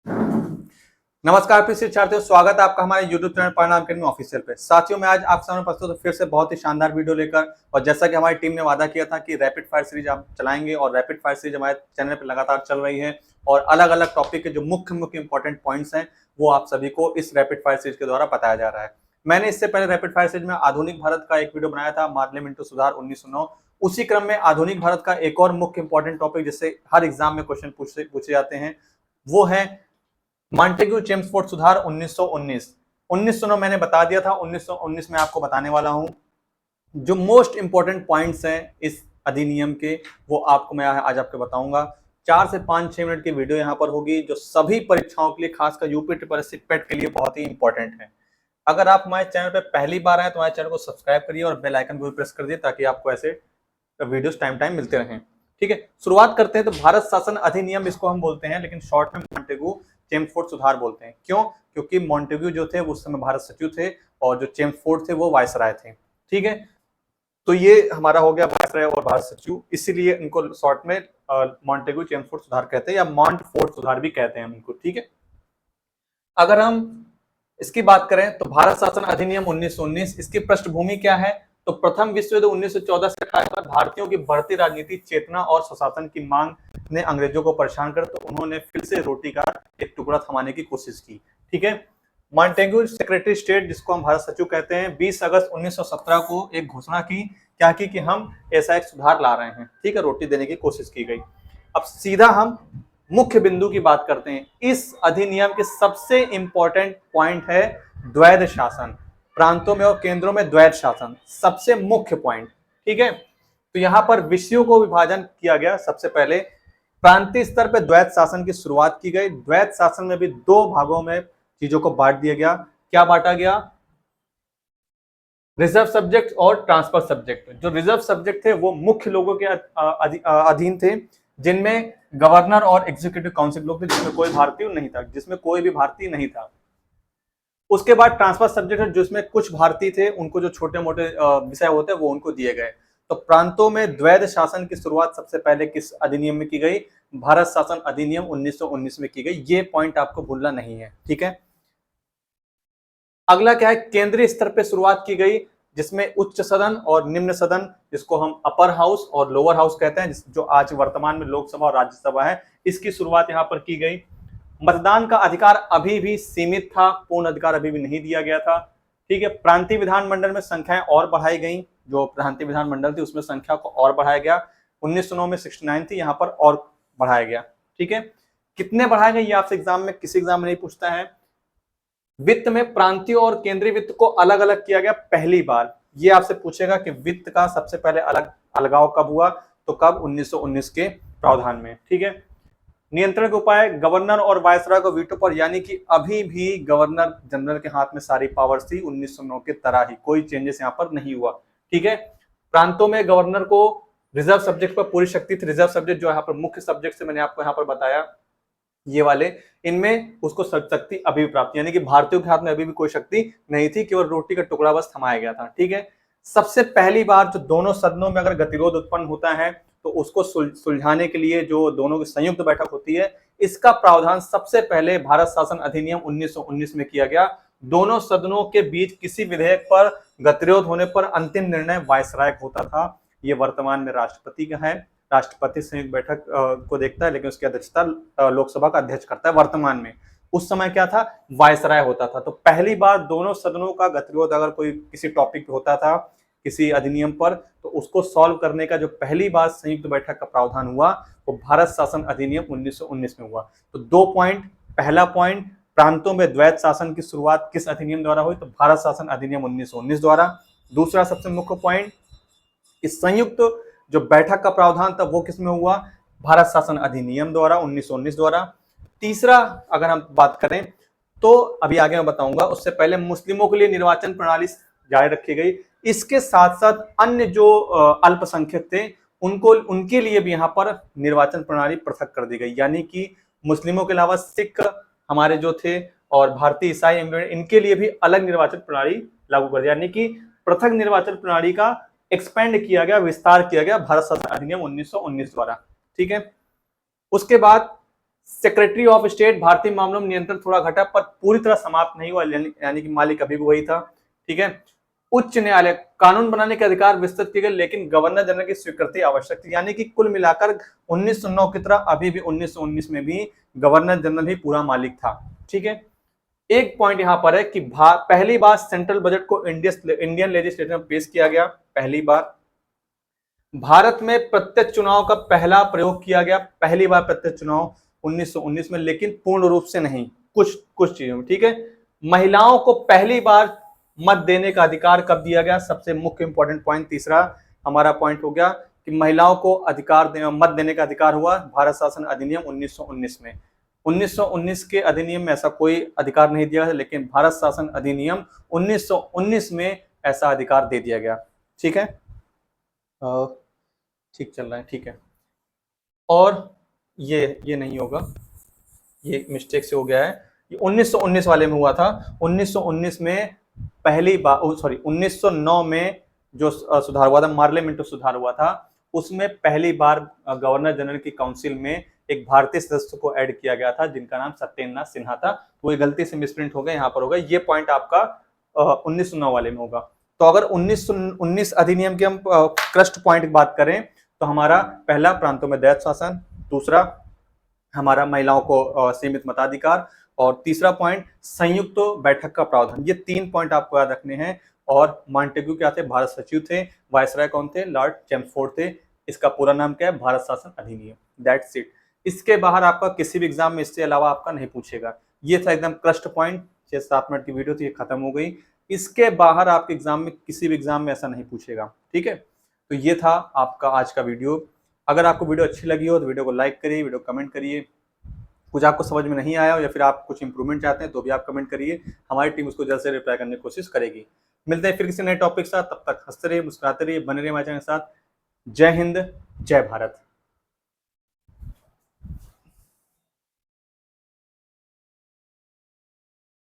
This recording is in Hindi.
नमस्कार प्रिय शिक्षार्थियों, स्वागत है आपका हमारे YouTube चैनल परिणाम अकेडमी ऑफिशियल पे। साथियों, मैं आज आप सामने प्रस्तुत फिर से बहुत ही शानदार वीडियो लेकर, और जैसा कि हमारी टीम ने वादा किया था कि रैपिड फायर सीरीज आप चलाएंगे, और रैपिड फायर सीरीज हमारे चैनल पे लगातार चल रही है और अलग अलग टॉपिक के जो मुख्य मुख्य इंपॉर्टेंट पॉइंट्स हैं वो आप सभी को इस रैपिड फायर सीरीज के द्वारा बताया जा रहा है। मैंने इससे पहले रैपिड फायर सीरीज में आधुनिक भारत का एक वीडियो बनाया था, मार्ले मिंटो सुधार 1909। उसी क्रम में आधुनिक भारत का एक और मुख्य इंपॉर्टेंट टॉपिक जिससे हर एग्जाम में क्वेश्चन पूछे जाते हैं वो है मॉन्टेग्यू चेम्सफोर्ड सुधार 1919। 1909 मैंने बता दिया था, 1919 में आपको बताने वाला हूं। जो मोस्ट इंपॉर्टेंट पॉइंट्स हैं इस अधिनियम के वो आपको मैं आज आपको बताऊंगा। 4 से 5-6 मिनट की वीडियो यहाँ पर होगी जो सभी परीक्षाओं के लिए, खासकर यूपी ट्रिपल एससी पेट के लिए बहुत ही इंपॉर्टेंट है। अगर आप हमारे चैनल पर पहली बार आए तो हमारे चैनल को सब्सक्राइब करिए और बेल आइकन को भी प्रेस कर दिए ताकि आपको ऐसे वीडियोस टाइम मिलते रहें। ठीक है, शुरुआत करते हैं। तो भारत शासन अधिनियम इसको हम बोलते हैं, लेकिन शॉर्ट में मॉन्टेग्यू चेम्सफोर्ड सुधार बोलते हैं। क्यों? क्योंकि मॉन्टेग्यू जो थे उस समय भारत सचिव थे और जो चेम्सफोर्ड थे वो वायसराय थे। ठीक है, तो ये हमारा हो गया वायसराय और भारत सचिव, इसीलिए इनको शॉर्ट में मॉन्टेग्यू चेम्सफोर्ड सुधार कहते हैं या मॉन्टफोर्ड सुधार भी कहते हैं हम इनको। ठीक है, अगर हम इसकी बात करें तो भारत शासन अधिनियम 1919, इसकी पृष्ठभूमि क्या है? तो प्रथम विश्व युद्ध 1914 से 28 तक भारतीयों की बढ़ती राजनीतिक चेतना और स्वशासन की मांग ने अंग्रेजों को परेशान कर, तो उन्होंने फिर से रोटी का एक टुकड़ा थमाने की कोशिश की। ठीक है, मॉन्टेग्यू सेक्रेटरी स्टेट, जिसको हम भारत सचिव कहते हैं, 20 अगस्त 1917 को एक घोषणा की। क्या की कि हम ऐसा एक सुधार ला रहे हैं। ठीक है, रोटी देने की कोशिश की गई। अब सीधा हम मुख्य बिंदु की बात करते हैं। इस अधिनियम के सबसे इंपॉर्टेंट पॉइंट है द्वैध शासन, प्रांतों में और केंद्रों में द्वैध शासन, सबसे मुख्य पॉइंट। ठीक है, तो यहां पर विषयों को विभाजन किया गया। सबसे पहले प्रांतीय स्तर पर द्वैध शासन की शुरुआत की गई। द्वैध शासन में भी 2 भागों में चीजों को बांट दिया गया। क्या बांटा गया? रिजर्व सब्जेक्ट और ट्रांसफर सब्जेक्ट। जो रिजर्व सब्जेक्ट थे वो मुख्य लोगों के अधीन थे, जिनमें गवर्नर और एग्जीक्यूटिव काउंसिल लोग थे, जिसमें कोई भारतीय नहीं था। उसके बाद ट्रांसफर सब्जेक्ट है, जिसमें कुछ भारतीय थे, उनको जो छोटे मोटे विषय होते हैं वो उनको दिए गए। तो प्रांतों में द्वैध शासन की शुरुआत सबसे पहले किस अधिनियम में की गई? भारत शासन अधिनियम 1919 में की गई। ये पॉइंट आपको भूलना नहीं है। ठीक है, अगला क्या है? केंद्रीय स्तर पे शुरुआत की गई, जिसमें उच्च सदन और निम्न सदन, जिसको हम अपर हाउस और लोअर हाउस कहते हैं, जो आज वर्तमान में लोकसभा और राज्यसभा है, इसकी शुरुआत यहाँ पर की गई। मतदान का अधिकार अभी भी सीमित था, पूर्ण अधिकार अभी भी नहीं दिया गया था। ठीक है, प्रांतीय विधानमंडल में संख्याएं और बढ़ाई गई। जो प्रांतीय विधानमंडल थी उसमें संख्या को और बढ़ाया गया। 1909 में 69 थी, यहाँ पर और बढ़ाया गया। ठीक है, कितने बढ़ाए गए ये आपसे एग्जाम में, किसी एग्जाम में नहीं पूछता है। वित्त में प्रांतीय और केंद्रीय वित्त को अलग अलग किया गया पहली बार। ये आपसे पूछेगा कि वित्त का सबसे पहले अलगाव कब हुआ? तो कब? 1919 के प्रावधान में। ठीक है, नियंत्रण के उपाय, गवर्नर और वायसराय को वीटो पर, यानी कि अभी भी गवर्नर जनरल के हाथ में सारी पावर्स थी 1909 के तरह ही, कोई चेंजेस यहाँ पर नहीं हुआ। ठीक है, प्रांतों में गवर्नर को रिजर्व सब्जेक्ट पर पूरी शक्ति थी। रिजर्व सब्जेक्ट जो यहाँ पर मुख्य सब्जेक्ट से मैंने आपको यहाँ पर बताया, ये वाले, इनमें उसको शक्ति अभी भी प्राप्त, यानी कि भारतीयों के हाथ में अभी भी कोई शक्ति नहीं थी, केवल रोटी का टुकड़ा बस थमाया गया था। ठीक है, सबसे पहली बार जो दोनों सदनों में अगर गतिरोध उत्पन्न होता है तो उसको सुलझाने के लिए जो दोनों की संयुक्त बैठक होती है, इसका प्रावधान सबसे पहले भारत शासन अधिनियम 1919 में किया गया। दोनों सदनों के बीच किसी विधेयक पर गतिरोध होने पर अंतिम निर्णय वायसराय होता था। ये वर्तमान में राष्ट्रपति का है, राष्ट्रपति संयुक्त बैठक को देखता है, लेकिन उसकी अध्यक्षता लोकसभा का अध्यक्ष करता है वर्तमान में। उस समय क्या था? वायसराय होता था। तो पहली बार दोनों सदनों का गतिरोध अगर कोई किसी टॉपिक पे होता था, किसी अधिनियम पर, तो उसको सॉल्व करने का जो पहली बार संयुक्त बैठक का प्रावधान हुआ वो भारत शासन अधिनियम 1919 में हुआ। तो 2 पॉइंट। पहला पॉइंट, प्रांतों में द्वैध शासन की शुरुआत किस अधिनियम द्वारा हुई? तो भारत शासन अधिनियम 1919 द्वारा। दूसरा सबसे मुख्य पॉइंट, इस संयुक्त जो बैठक का प्रावधान था वो किसमें हुआ? भारत शासन अधिनियम द्वारा, 1919 द्वारा। तीसरा अगर हम बात करें तो अभी आगे मैं बताऊंगा, उससे पहले मुस्लिमों के लिए निर्वाचन प्रणाली जारी रखी गई। इसके साथ साथ अन्य जो अल्पसंख्यक थे उनके लिए भी यहाँ पर निर्वाचन प्रणाली पृथक कर दी गई, यानी कि मुस्लिमों के अलावा सिख हमारे जो थे और भारतीय ईसाई इनके लिए भी अलग निर्वाचन प्रणाली लागू कर दी, यानी कि पृथक निर्वाचन प्रणाली का एक्सपेंड किया गया, विस्तार किया गया भारत शासन अधिनियम 1919 द्वारा। ठीक है, उसके बाद सेक्रेटरी ऑफ स्टेट, भारतीय मामलों में नियंत्रण थोड़ा घटा पर पूरी तरह समाप्त नहीं हुआ, यानी कि मालिक अभी भी वही था। ठीक है। उच्च न्यायालय, कानून बनाने के अधिकार विस्तृत किए गए लेकिन गवर्नर जनरल की स्वीकृति आवश्यक थी, यानी कि कुल मिलाकर 1909 की तरह अभी भी 1919 में भी गवर्नर जनरल ही पूरा मालिक था। ठीक है। एक पॉइंट यहां पर है कि पहली बार सेंट्रल बजट को इंडियन लेजिस्लेचर में पेश किया गया, पहली बार। भारत में प्रत्यक्ष चुनाव का पहला प्रयोग किया गया, पहली बार प्रत्यक्ष चुनाव 1919 में, लेकिन पूर्ण रूप से नहीं, कुछ चीजों में। ठीक है। महिलाओं को पहली बार मत देने का अधिकार कब दिया गया, सबसे मुख्य इंपॉर्टेंट पॉइंट, तीसरा हमारा पॉइंट हो गया कि महिलाओं को मत देने का अधिकार हुआ भारत शासन अधिनियम 1919 में। 1919 के अधिनियम में ऐसा कोई अधिकार नहीं दिया है, लेकिन भारत शासन अधिनियम 1919 में ऐसा अधिकार दे दिया गया। ठीक है। ठीक चल रहा है, ठीक है। और ये नहीं होगा, ये मिस्टेक से हो गया है, ये 1919 वाले में हुआ था। 1919 में पहली बार, 1909 में जो सुधार हुआ था, पार्लियामेंट सुधार हुआ था, उसमें पहली बार गवर्नर जनरल की काउंसिल में एक भारतीय सदस्य को ऐड किया गया था जिनका नाम सत्येंद्रनाथ सिन्हा था। वो गलती से मिसप्रिंट हो गया, यहाँ पर होगा, ये पॉइंट आपका 1909 वाले में होगा। तो अगर 1919 अधिनियम की हम क्रस्ट पॉइंट की बात करें तो हमारा पहला प्रांतों में दैत्य शासन, दूसरा हमारा महिलाओं को सीमित मताधिकार, और तीसरा पॉइंट संयुक्त बैठक का प्रावधान। ये 3 पॉइंट आपको याद रखने हैं। और मॉन्टेग्यू क्या थे, भारत सचिव थे। वायसराय कौन थे, लॉर्ड चैम्सफोर्ड थे। इसका पूरा नाम क्या है, भारत शासन अधिनियम, दैट्स इट। इसके बाहर आपका किसी भी एग्जाम में इससे अलावा आपका नहीं पूछेगा। ये था एकदम क्रस्ट पॉइंट, 6-7 मिनट की वीडियो थी, ये खत्म हो गई। इसके बाहर आपके एग्जाम में किसी भी एग्जाम में ऐसा नहीं पूछेगा। ठीक है। तो ये था आपका आज का वीडियो। अगर आपको वीडियो अच्छी लगी हो तो वीडियो को लाइक करिए, वीडियो कमेंट करिए। कुछ आपको समझ में नहीं आया हो या फिर आप कुछ इंप्रूवमेंट चाहते हैं तो भी आप कमेंट करिए, हमारी टीम उसको जल्द से रिप्लाई करने की कोशिश करेगी। मिलते हैं फिर किसी नए टॉपिक के साथ, तब तक हंसते रहिए, मुस्कुराते रहिए, बने रहिए हमारे चैनल के साथ। जय हिंद, जय भारत।